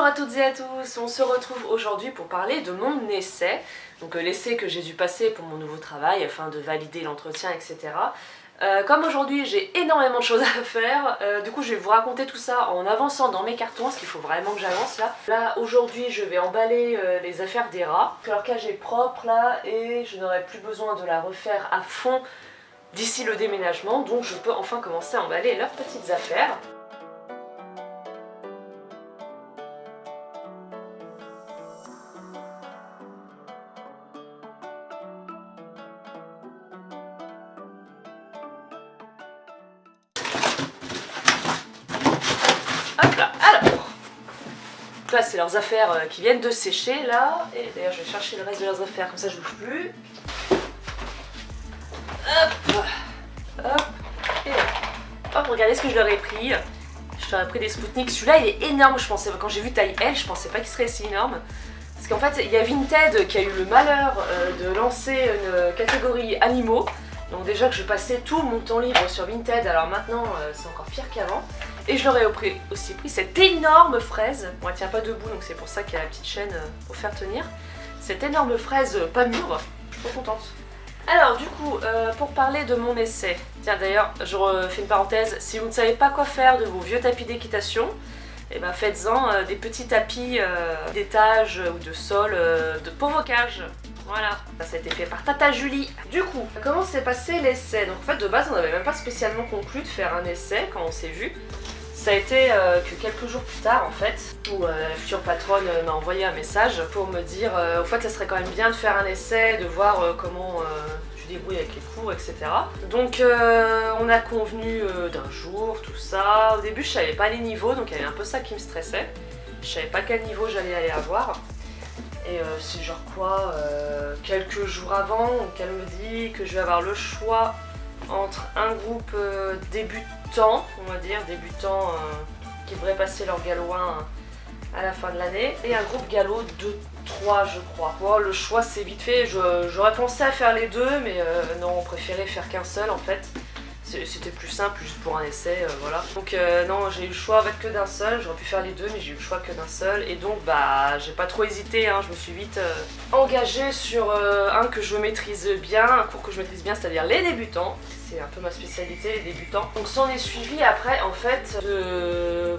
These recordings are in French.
Bonjour à toutes et à tous, on se retrouve aujourd'hui pour parler de mon essai. Donc l'essai que j'ai dû passer pour mon nouveau travail afin de valider l'entretien, etc. Comme aujourd'hui j'ai énormément de choses à faire, du coup je vais vous raconter tout ça en avançant dans mes cartons, parce qu'il faut vraiment que j'avance là. Là aujourd'hui je vais emballer les affaires des rats. Leur cage est propre là et je n'aurai plus besoin de la refaire à fond d'ici le déménagement, donc je peux enfin commencer à emballer leurs petites affaires. Hop là, alors là c'est leurs affaires qui viennent de sécher là, et d'ailleurs je vais chercher le reste de leurs affaires, comme ça je bouge plus. Hop, hop, et hop, regardez ce que je leur ai pris. Je leur ai pris des Spoutnik, celui-là il est énorme, je pensais, quand j'ai vu taille L, je pensais pas qu'il serait si énorme. Parce qu'en fait il y a Vinted qui a eu le malheur de lancer une catégorie animaux. Donc déjà que je passais tout mon temps libre sur Vinted, alors maintenant c'est encore pire qu'avant. Et je leur ai aussi pris cette énorme fraise. Bon, elle tient pas debout, donc c'est pour ça qu'il y a la petite chaîne pour faire tenir. Cette énorme fraise pas mûre, je suis trop contente. Alors du coup, pour parler de mon essai, tiens d'ailleurs, je refais une parenthèse, si vous ne savez pas quoi faire de vos vieux tapis d'équitation, et ben faites-en des petits tapis d'étage ou de sol de pauvocage. Voilà, ça a été fait par Tata Julie. Du coup, comment s'est passé l'essai? Donc en fait de base on n'avait même pas spécialement conclu de faire un essai quand on s'est vu. Ça a été que quelques jours plus tard en fait, où la future patronne m'a envoyé un message pour me dire au fait ça serait quand même bien de faire un essai, de voir comment tu débrouilles avec les cours, etc. Donc on a convenu d'un jour, tout ça. Au début je savais pas les niveaux, donc il y avait un peu ça qui me stressait. Je savais pas quel niveau j'allais aller avoir. Et c'est genre quoi, quelques jours avant, qu'elle me dit que je vais avoir le choix entre un groupe débutant, on va dire, débutant qui devrait passer leur gallois à la fin de l'année, et un groupe gallo de 3 je crois. Bon, le choix c'est vite fait, j'aurais pensé à faire les deux, mais non, on préférait faire qu'un seul en fait. C'était plus simple, juste pour un essai, voilà. Donc non, j'ai eu le choix avec que d'un seul, j'aurais pu faire les deux, mais j'ai eu le choix que d'un seul. Et donc bah j'ai pas trop hésité, hein, je me suis vite engagée sur un que je maîtrise bien, un cours que je maîtrise bien, c'est-à-dire les débutants. C'est un peu ma spécialité, les débutants. Donc s'en est suivi après en fait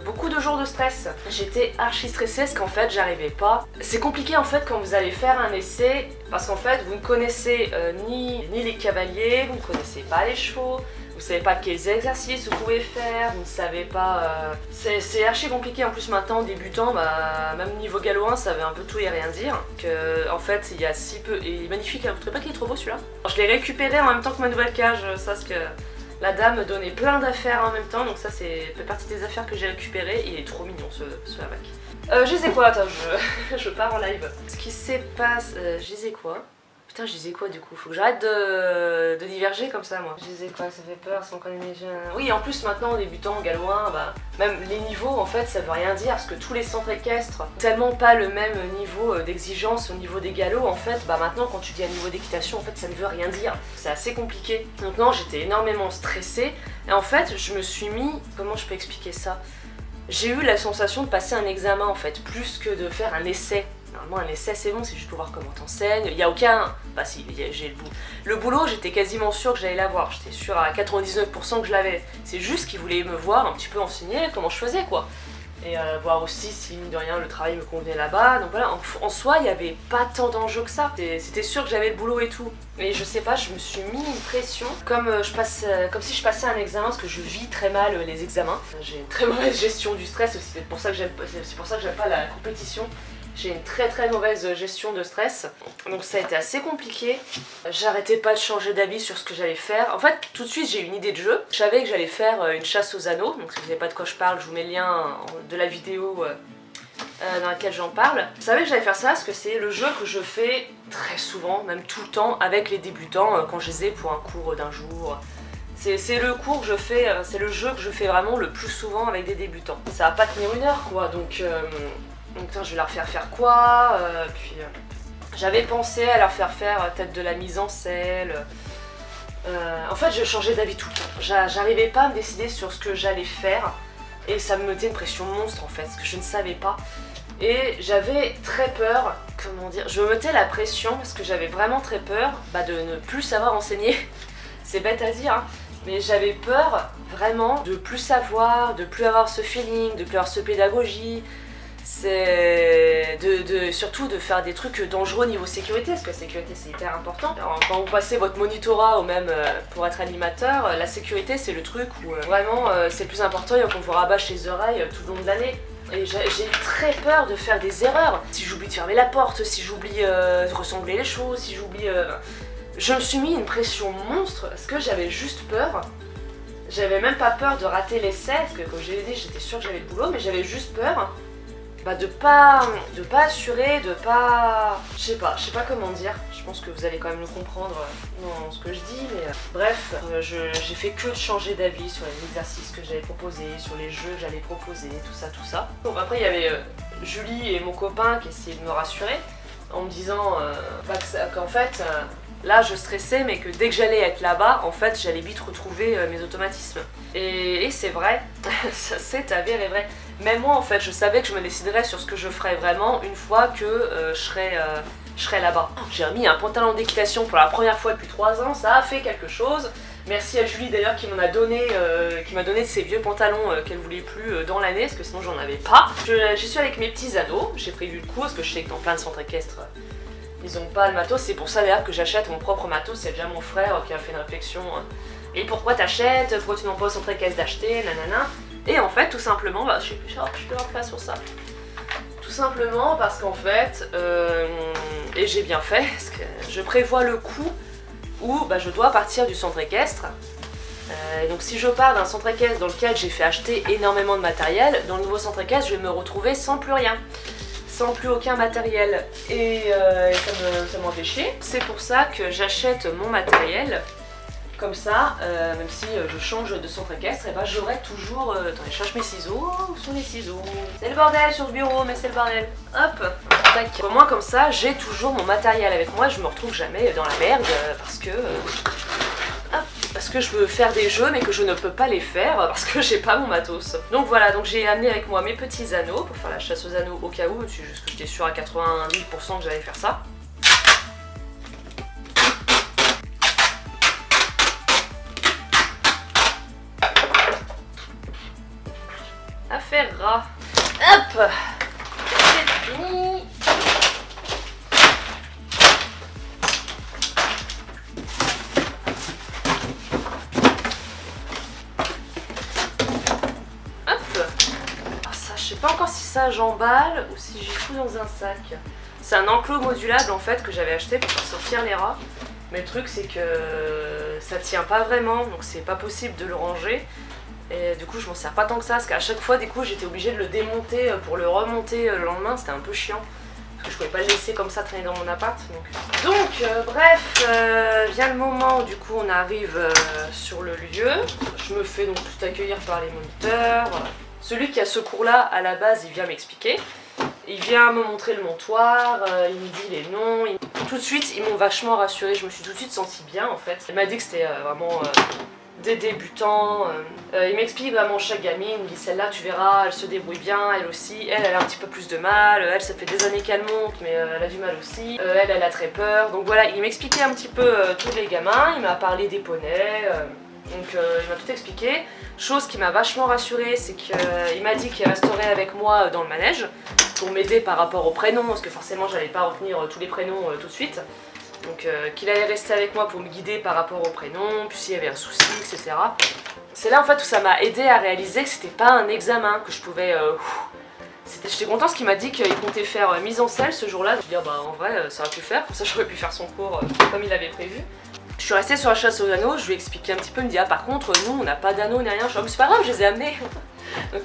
beaucoup de jours de stress. J'étais archi stressée parce qu'en fait j'arrivais pas. C'est compliqué en fait quand vous allez faire un essai, parce qu'en fait vous ne connaissez ni les cavaliers, vous ne connaissez pas les chevaux. Vous savez pas quels exercices vous pouvez faire, vous ne savez pas... C'est archi compliqué en plus maintenant, débutant, bah, même niveau gallois, ça veut un peu tout et rien dire. Que, en fait, il y a si peu... Et il est magnifique, vous trouvez pas qu'il est trop beau celui-là? Je l'ai récupéré en même temps que ma nouvelle cage, ça parce que la dame me donnait plein d'affaires en même temps, donc ça c'est fait partie des affaires que j'ai récupérées. Il est trop mignon ce hamac. Je disais quoi? Attends, je pars en live. Ce qui s'est passé... je disais quoi? Putain, je disais quoi du coup? Faut que j'arrête de diverger comme ça moi. Je disais quoi? Ça fait peur si on connaît les jeunes. Oui, en plus maintenant en débutant en gallois, bah, même les niveaux en fait ça veut rien dire, parce que tous les centres équestres ont tellement pas le même niveau d'exigence au niveau des galops en fait. Bah maintenant quand tu dis un niveau d'équitation en fait ça ne veut rien dire. C'est assez compliqué. Donc non, j'étais énormément stressée et en fait je me suis mis... Comment je peux expliquer ça? J'ai eu la sensation de passer un examen en fait, plus que de faire un essai. Normalement un essai c'est bon, c'est juste pour voir comment t'enseignes, il n'y a aucun... Bah si, j'ai le boulot. Le boulot j'étais quasiment sûre que j'allais l'avoir, j'étais sûre à 99% que je l'avais. C'est juste qu'ils voulaient me voir un petit peu enseigner comment je faisais quoi. Et voir aussi si mine de rien le travail me convenait là-bas, donc voilà, en soi il n'y avait pas tant d'enjeux que ça. C'était sûr que j'avais le boulot et tout. Mais je sais pas, je me suis mis une pression, comme si je passais un examen, parce que je vis très mal les examens. J'ai une très mauvaise gestion du stress aussi, c'est pour ça que j'aime pas la compétition. J'ai une très mauvaise gestion de stress, donc ça a été assez compliqué. J'arrêtais pas de changer d'avis sur ce que j'allais faire. En fait, tout de suite j'ai eu une idée de jeu. Je savais que j'allais faire une chasse aux anneaux, donc si vous savez pas de quoi je parle, je vous mets le lien de la vidéo dans laquelle j'en parle. Je savais que j'allais faire ça parce que c'est le jeu que je fais très souvent, même tout le temps, avec les débutants quand je les ai pour un cours d'un jour. C'est le cours que je fais, c'est le jeu que je fais vraiment le plus souvent avec des débutants. Ça va pas tenir une heure quoi, donc je vais leur faire quoi, j'avais pensé à leur faire peut-être de la mise en selle. En fait je changeais d'avis tout le temps, j'arrivais pas à me décider sur ce que j'allais faire et ça me mettait une pression monstre en fait, parce que je ne savais pas. Et j'avais très peur, comment dire, je me mettais la pression parce que j'avais vraiment très peur de ne plus savoir enseigner. C'est bête à dire, hein, mais j'avais peur vraiment de plus savoir, de plus avoir ce feeling, de plus avoir cette pédagogie. C'est surtout de faire des trucs dangereux au niveau sécurité, parce que la sécurité c'est hyper important. Alors, quand vous passez votre monitorat ou même pour être animateur, la sécurité c'est le truc où vraiment c'est le plus important et qu'on vous rabâche les oreilles tout le long de l'année. Et j'ai eu très peur de faire des erreurs. Si j'oublie de fermer la porte, si j'oublie de ressembler les choses, si j'oublie... Je me suis mis une pression monstre parce que j'avais juste peur. J'avais même pas peur de rater l'essai, parce que comme je l'ai dit, j'étais sûre que j'avais le boulot, mais j'avais juste peur de pas assurer, de pas... Je sais pas comment dire. Je pense que vous allez quand même le comprendre dans ce que je dis, mais bref, j'ai fait que de changer d'avis sur les exercices que j'avais proposés, sur les jeux que j'allais proposer, tout ça. Bon, après il y avait Julie et mon copain qui essayaient de me rassurer en me disant qu'en fait là je stressais, mais que dès que j'allais être là-bas, en fait j'allais vite retrouver mes automatismes. Et c'est vrai, ça s'est avéré vrai. Même moi en fait je savais que je me déciderais sur ce que je ferais vraiment une fois que je serais là-bas. J'ai remis un pantalon d'équitation pour la première fois depuis 3 ans, ça a fait quelque chose. Merci à Julie d'ailleurs qui m'a donné de ces vieux pantalons qu'elle voulait plus dans l'année, parce que sinon j'en avais pas. J'y suis avec mes petits anneaux, j'ai prévu le coup parce que je sais que dans plein de centres équestres ils ont pas le matos, c'est pour ça d'ailleurs que j'achète mon propre matos. C'est déjà mon frère qui a fait une réflexion. Et pourquoi t'achètes? Pourquoi tu n'en pas au centre équestre d'acheter? Nanana. Et en fait tout simplement, je peux leur faire sur ça. Tout simplement parce qu'en fait, et j'ai bien fait, parce que je prévois le coup où je dois partir du centre équestre. Donc si je pars d'un centre équestre dans lequel j'ai fait acheter énormément de matériel, dans le nouveau centre équestre je vais me retrouver sans plus rien. Sans plus aucun matériel. Et ça m'en fait chier. C'est pour ça que j'achète mon matériel. Comme ça, même si je change de centre équestre, et j'aurai toujours... attendez, je cherche mes ciseaux. Où sont les ciseaux? C'est le bordel sur le bureau, mais c'est le bordel. Hop, tac. Au moins comme ça, j'ai toujours mon matériel avec moi, je me retrouve jamais dans la merde, parce que... parce que je veux faire des jeux mais que je ne peux pas les faire parce que j'ai pas mon matos. Donc voilà, donc j'ai amené avec moi mes petits anneaux pour faire la chasse aux anneaux au cas où, c'est juste que j'étais sûre à 90% que j'allais faire ça. Affaire rat. Hop, c'est fini. Je sais pas encore si ça j'emballe ou si j'y fous dans un sac. C'est un enclos modulable en fait que j'avais acheté pour faire sortir les rats. Mais le truc c'est que ça tient pas vraiment, donc c'est pas possible de le ranger. Et du coup je m'en sers pas tant que ça, parce qu'à chaque fois du coup j'étais obligée de le démonter pour le remonter le lendemain, c'était un peu chiant. Parce que je pouvais pas le laisser comme ça traîner dans mon appart. Donc bref, vient le moment où du coup on arrive sur le lieu. Je me fais donc tout accueillir par les moniteurs, voilà. Celui qui a ce cours-là, à la base, il vient m'expliquer. Il vient me montrer le montoir, il me dit les noms. Tout de suite, ils m'ont vachement rassurée. Je me suis tout de suite sentie bien, en fait. Il m'a dit que c'était vraiment des débutants. Il m'explique vraiment chaque gamine. Il me dit celle-là, tu verras, elle se débrouille bien, elle aussi. Elle a un petit peu plus de mal. Elle, ça fait des années qu'elle monte, mais elle a du mal aussi. Elle a très peur. Donc voilà, il m'expliquait un petit peu tous les gamins. Il m'a parlé des poneys. Donc il m'a tout expliqué. Chose qui m'a vachement rassurée, c'est qu'il m'a dit qu'il resterait avec moi dans le manège pour m'aider par rapport aux prénoms, parce que forcément j'allais pas retenir tous les prénoms tout de suite. Donc qu'il allait rester avec moi pour me guider par rapport aux prénoms, puis s'il y avait un souci, etc. C'est là en fait où ça m'a aidé à réaliser que c'était pas un examen, que je pouvais... J'étais contente parce qu'il m'a dit qu'il comptait faire mise en selle ce jour-là. Je me dis en vrai ça aurait pu faire, comme ça j'aurais pu faire son cours comme il avait prévu. Je suis restée sur la chasse aux anneaux, je lui ai expliqué un petit peu, il me dit par contre nous on n'a pas d'anneaux ni rien. Je suis c'est pas grave, je les ai amenés. donc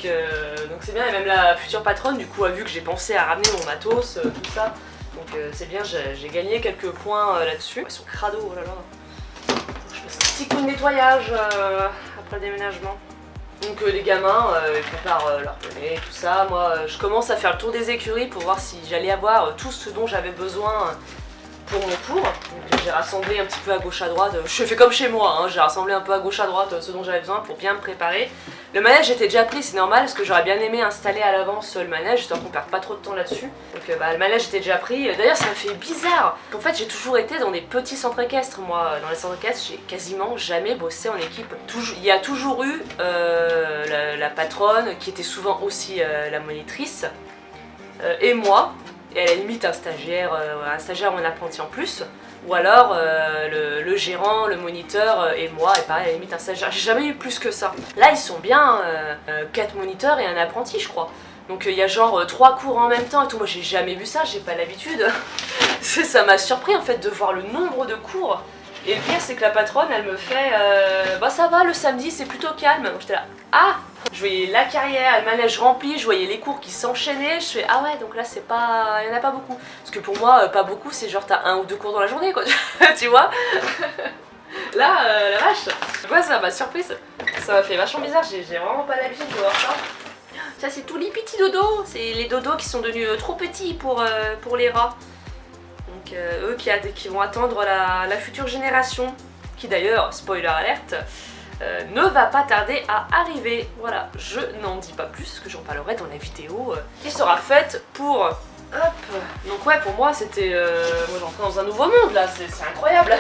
c'est bien, et même la future patronne du coup a vu que j'ai pensé à ramener mon matos, tout ça. Donc c'est bien, j'ai gagné quelques points là-dessus. Ils sont crado, oh là là. Je passe un petit coup de nettoyage après le déménagement. Donc les gamins, ils préparent leur poney, tout ça. Moi je commence à faire le tour des écuries pour voir si j'allais avoir tout ce dont j'avais besoin pour mon cours. J'ai rassemblé un petit peu à gauche à droite, je fais comme chez moi, hein. J'ai rassemblé un peu à gauche à droite ce dont j'avais besoin pour bien me préparer. Le manège était déjà pris, c'est normal parce que j'aurais bien aimé installer à l'avance le manège, histoire qu'on perde pas trop de temps là-dessus. Donc le manège était déjà pris. D'ailleurs ça me fait bizarre. En fait j'ai toujours été dans des petits centres équestres, moi dans les centres équestres j'ai quasiment jamais bossé en équipe. Il y a toujours eu la patronne qui était souvent aussi la monitrice et moi, et à la limite un stagiaire ou un apprenti en plus. Ou alors le gérant, le moniteur et moi, et pareil à la limite un stagiaire. J'ai jamais eu plus que ça. Là ils sont bien 4 moniteurs et un apprenti je crois. Donc il y a genre 3 cours en même temps et tout. Moi j'ai jamais vu ça, j'ai pas l'habitude. Ça m'a surpris en fait de voir le nombre de cours. Et le pire c'est que la patronne elle me fait bah ça va le samedi c'est plutôt calme. Donc j'étais là, ah. Je voyais la carrière, le manège rempli, je voyais les cours qui s'enchaînaient, je fais ah ouais donc là c'est pas, il y en a pas beaucoup. Parce que pour moi pas beaucoup c'est genre t'as 1 ou 2 cours dans la journée quoi, tu vois. Là la vache, ouais ça m'a surprise, ça m'a fait vachement bizarre, j'ai vraiment pas l'habitude de voir ça. Ça c'est tous les petits dodos, c'est les dodos qui sont devenus trop petits pour les rats. Donc eux qui vont attendre la future génération, qui d'ailleurs, spoiler alerte, ne va pas tarder à arriver. Voilà, je n'en dis pas plus parce que j'en parlerai dans la vidéo qui sera faite pour... Hop. Donc ouais, pour moi c'était... moi j'entre dans un nouveau monde là, c'est incroyable.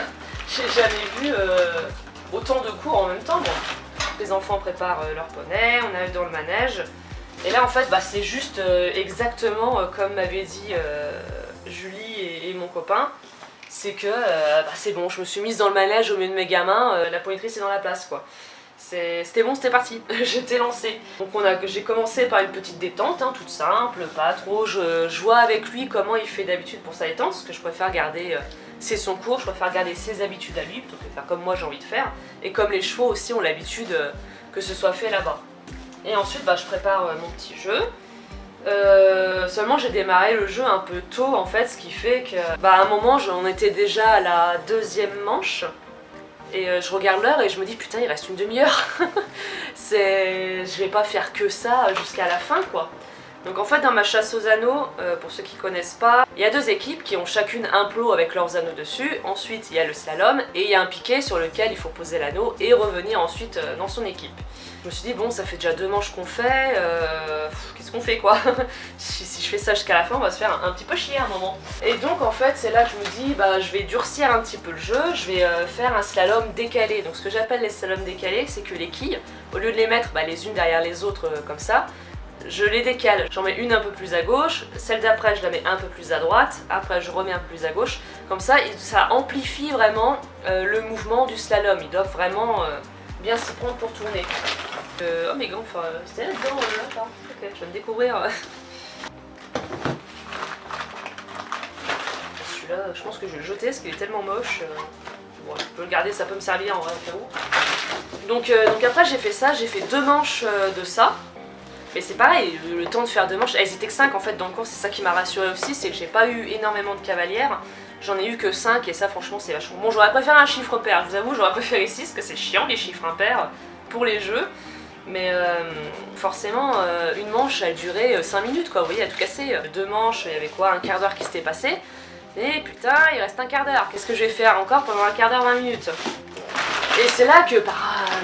J'ai jamais vu autant de cours en même temps. Bon, les enfants préparent leur poney, on arrive dans le manège. Et là en fait bah, c'est juste exactement comme m'avait dit Julie et mon copain. C'est que bah, c'est bon, je me suis mise dans le manège au milieu de mes gamins, la ponitrice est dans la place quoi. C'était bon, c'était parti, j'étais lancée. Donc j'ai commencé par une petite détente, hein, toute simple, pas trop. Je vois avec lui comment il fait d'habitude pour sa détente, parce que je préfère garder, c'est son cours, je préfère garder ses habitudes à lui plutôt que de faire comme moi j'ai envie de faire. Et comme les chevaux aussi ont l'habitude que ce soit fait là-bas. Et ensuite bah, je prépare mon petit jeu. Seulement j'ai démarré le jeu un peu tôt en fait, ce qui fait que bah, à un moment j'en étais déjà à la 2e manche et je regarde l'heure et je me dis putain il reste une demi-heure. Je vais pas faire que ça jusqu'à la fin quoi. Donc en fait dans ma chasse aux anneaux, pour ceux qui connaissent pas, il y a 2 équipes qui ont chacune un plot avec leurs anneaux dessus. Ensuite il y a le slalom et il y a un piquet sur lequel il faut poser l'anneau et revenir ensuite dans son équipe. Je me suis dit bon ça fait déjà 2 manches qu'on fait, qu'est-ce qu'on fait quoi. Si je fais ça jusqu'à la fin on va se faire un petit peu chier à un moment. Et donc en fait c'est là que je me dis bah je vais durcir un petit peu le jeu, je vais faire un slalom décalé. Donc ce que j'appelle les slaloms décalés c'est que les quilles, au lieu de les mettre bah, les unes derrière les autres comme ça, je les décale, j'en mets une un peu plus à gauche, celle d'après je la mets un peu plus à droite, après je remets un peu plus à gauche, comme ça ça amplifie vraiment le mouvement du slalom, ils doivent vraiment bien s'y prendre pour tourner. Oh mes gants, enfin c'était là-dedans, là, ok, je vais me découvrir. Celui-là je pense que je vais le jeter parce qu'il est tellement moche, bon, je peux le garder, ça peut me servir en vrai au cas où. Donc après j'ai fait ça, j'ai fait 2 manches de ça. Mais c'est pareil, le temps de faire 2 manches, elles étaient que 5 en fait dans le cours, c'est ça qui m'a rassurée aussi, c'est que j'ai pas eu énormément de cavalières, j'en ai eu que 5 et ça franchement c'est vachement bon. J'aurais préféré un chiffre pair, je vous avoue, j'aurais préféré 6 parce que c'est chiant les chiffres impairs pour les jeux. Mais forcément, une manche elle durait 5 minutes quoi, vous voyez, à tout casser. 2 manches, il y avait quoi, un quart d'heure qui s'était passé. Et putain, il reste un quart d'heure, qu'est-ce que je vais faire encore pendant un quart d'heure, 20 minutes. Et c'est là que,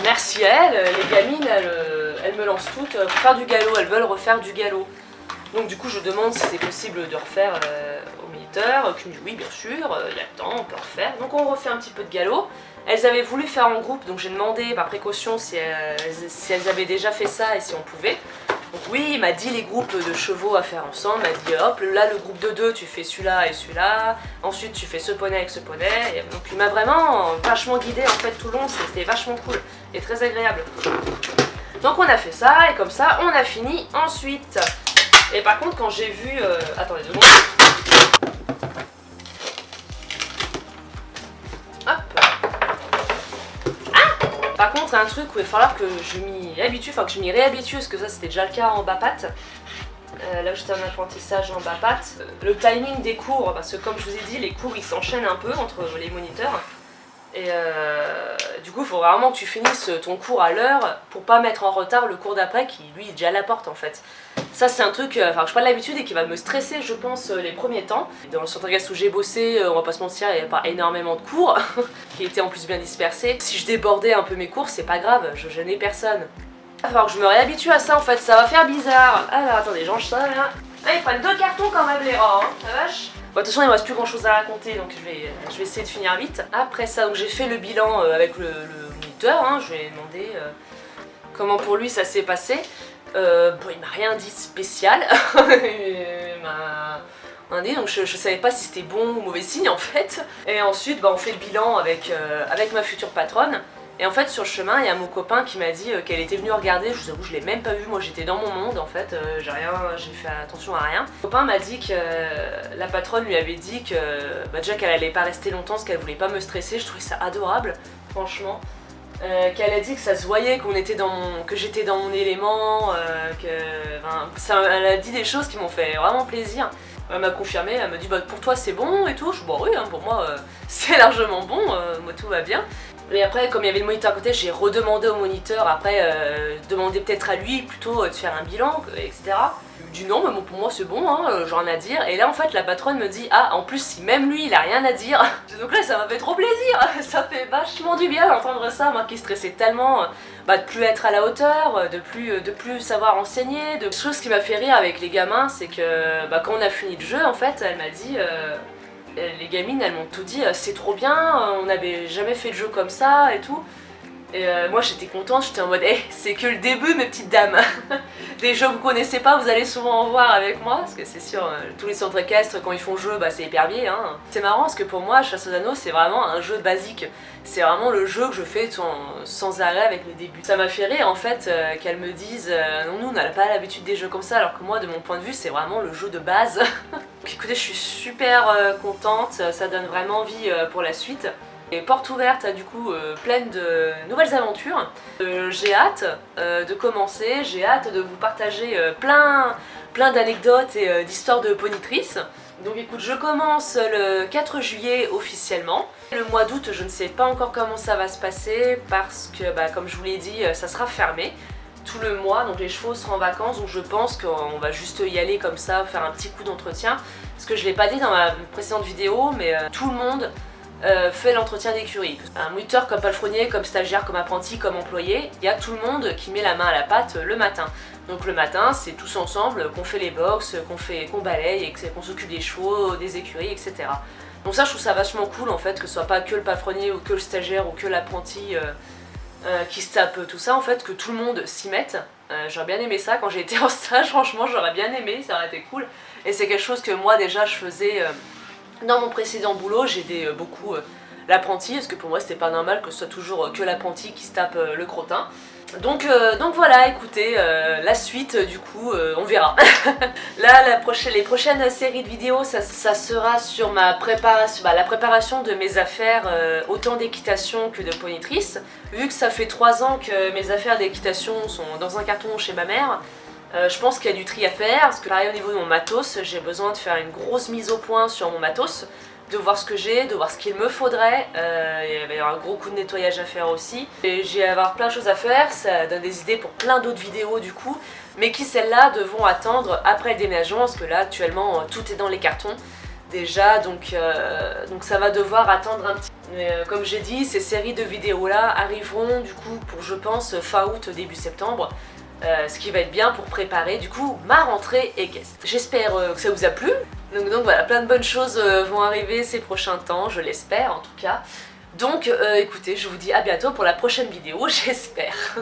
merci à elles, les gamines, elles me lancent toutes pour faire du galop, elles veulent refaire du galop. Donc du coup je demande si c'est possible de refaire au moniteur, qui me dit oui bien sûr, il y a le temps, on peut refaire. Donc on refait un petit peu de galop. Elles avaient voulu faire en groupe, donc j'ai demandé par précaution si elles avaient déjà fait ça et si on pouvait. Donc oui, il m'a dit les groupes de chevaux à faire ensemble, il m'a dit hop, là le groupe de 2 tu fais celui-là et celui-là, ensuite tu fais ce poney avec ce poney, et donc il m'a vraiment vachement guidé en fait tout le long, c'était vachement cool et très agréable. Donc on a fait ça et comme ça on a fini ensuite. Et par contre quand j'ai vu... attendez 2 secondes. Hop. Par contre, un truc où il va falloir que je m'y habitue, enfin que je m'y réhabitue, parce que ça c'était déjà le cas en bas patte. Là où j'étais en apprentissage en bas patte. Le timing des cours, parce que comme je vous ai dit, les cours ils s'enchaînent un peu entre les moniteurs. Et du coup, il faut vraiment que tu finisses ton cours à l'heure pour pas mettre en retard le cours d'après qui, lui, est déjà à la porte en fait. Ça, c'est un truc, enfin, je pas l'habitude et qui va me stresser, je pense, les premiers temps. Dans le centre gast où j'ai bossé, on va pas se mentir, il n'y avait pas énormément de cours, qui étaient en plus bien dispersés. Si je débordais un peu mes cours, c'est pas grave, je gênais personne. Il va falloir que je me réhabitue à ça en fait, ça va faire bizarre. Alors attendez, j'enchaîne ça là. Ah, ils prennent 2 cartons quand même les rats, hein, la vache. Bon, de toute façon, il me reste plus grand chose à raconter, donc je vais essayer de finir vite. Après ça, donc j'ai fait le bilan avec le moniteur, hein, je lui ai demandé comment pour lui ça s'est passé. Bon, il m'a rien dit de spécial. Il m'a dit, donc je savais pas si c'était bon ou mauvais signe en fait. Et ensuite, bah, on fait le bilan avec ma future patronne. Et en fait, sur le chemin, il y a mon copain qui m'a dit qu'elle était venue regarder. Je vous avoue, je l'ai même pas vu. Moi, j'étais dans mon monde en fait. J'ai fait attention à rien. Mon copain m'a dit que la patronne lui avait dit que bah, déjà qu'elle allait pas rester longtemps parce qu'elle voulait pas me stresser. Je trouvais ça adorable, franchement. Qu'elle a dit que ça se voyait que j'étais dans mon élément, elle a dit des choses qui m'ont fait vraiment plaisir. Elle m'a confirmé, elle m'a dit bah pour toi c'est bon et tout. Je dis bah oui, hein, pour moi c'est largement bon, moi tout va bien. Et après, comme il y avait le moniteur à côté, j'ai redemandé au moniteur, après, demander peut-être à lui plutôt de faire un bilan, etc. Il me dit non, mais bon, pour moi c'est bon, hein, j'ai rien à dire. Et là, en fait, la patronne me dit ah, en plus, si même lui il a rien à dire. Donc là, ça m'a fait trop plaisir, ça fait vachement du bien d'entendre ça, moi qui stressais tellement, de plus être à la hauteur, de plus savoir enseigner. De chose qui m'a fait rire avec les gamins, c'est que quand on a fini le jeu, en fait, elle m'a dit. Les gamines elles m'ont tout dit c'est trop bien, on n'avait jamais fait de jeu comme ça et tout. Et moi j'étais contente, j'étais en mode hey, c'est que le début mes petites dames. Des jeux que vous connaissez pas, vous allez souvent en voir avec moi, parce que c'est sûr, tous les centres équestres quand ils font jeu, c'est épervier. Hein. C'est marrant parce que pour moi Chasse aux Anneaux c'est vraiment un jeu basique. C'est vraiment le jeu que je fais sans arrêt avec le début. Ça m'a fait rire en fait qu'elles me disent non, nous on n'a pas l'habitude des jeux comme ça, alors que moi de mon point de vue c'est vraiment le jeu de base. Donc écoutez, je suis super contente, ça donne vraiment envie pour la suite. Et porte ouverte du coup pleine de nouvelles aventures. J'ai hâte de commencer, j'ai hâte de vous partager plein d'anecdotes et d'histoires de ponitrices. Donc écoute, je commence le 4 juillet officiellement. Le mois d'août, je ne sais pas encore comment ça va se passer parce que, comme je vous l'ai dit, ça sera fermé tout le mois, donc les chevaux seront en vacances, donc je pense qu'on va juste y aller comme ça, faire un petit coup d'entretien. Parce que je ne l'ai pas dit dans ma précédente vidéo, mais tout le monde fait l'entretien d'écurie. Un moniteur comme palefrenier, comme stagiaire, comme apprenti, comme employé, il y a tout le monde qui met la main à la pâte le matin. Donc le matin, c'est tous ensemble qu'on fait les box, qu'on balaye, qu'on s'occupe des chevaux, des écuries, etc. Donc ça, je trouve ça vachement cool en fait, que ce soit pas que le palefrenier ou que le stagiaire ou que l'apprenti qui se tape tout ça, en fait, que tout le monde s'y mette. J'aurais bien aimé ça quand j'ai été en stage, franchement j'aurais bien aimé, ça aurait été cool. Et c'est quelque chose que moi déjà je faisais dans mon précédent boulot, j'aidais beaucoup l'apprenti, parce que pour moi c'était pas normal que ce soit toujours que l'apprenti qui se tape le crottin. Donc voilà, écoutez, la suite du coup, on verra. Là, les prochaines séries de vidéos, ça sera sur la préparation de mes affaires, autant d'équitation que de ponitrice. Vu que ça fait 3 ans que mes affaires d'équitation sont dans un carton chez ma mère, je pense qu'il y a du tri à faire, parce que pareil au niveau de mon matos, j'ai besoin de faire une grosse mise au point sur mon matos, de voir ce que j'ai, de voir ce qu'il me faudrait, il va y avoir un gros coup de nettoyage à faire aussi. Et j'ai avoir plein de choses à faire, ça donne des idées pour plein d'autres vidéos du coup, mais qui celles-là devront attendre après le déménagement, parce que là actuellement tout est dans les cartons déjà, donc ça va devoir attendre un petit peu. Mais comme j'ai dit, ces séries de vidéos là arriveront du coup pour je pense fin août, début septembre. Ce qui va être bien pour préparer du coup ma rentrée équestre. J'espère que ça vous a plu. Donc voilà, plein de bonnes choses vont arriver ces prochains temps, je l'espère en tout cas. Donc écoutez, je vous dis à bientôt pour la prochaine vidéo, j'espère.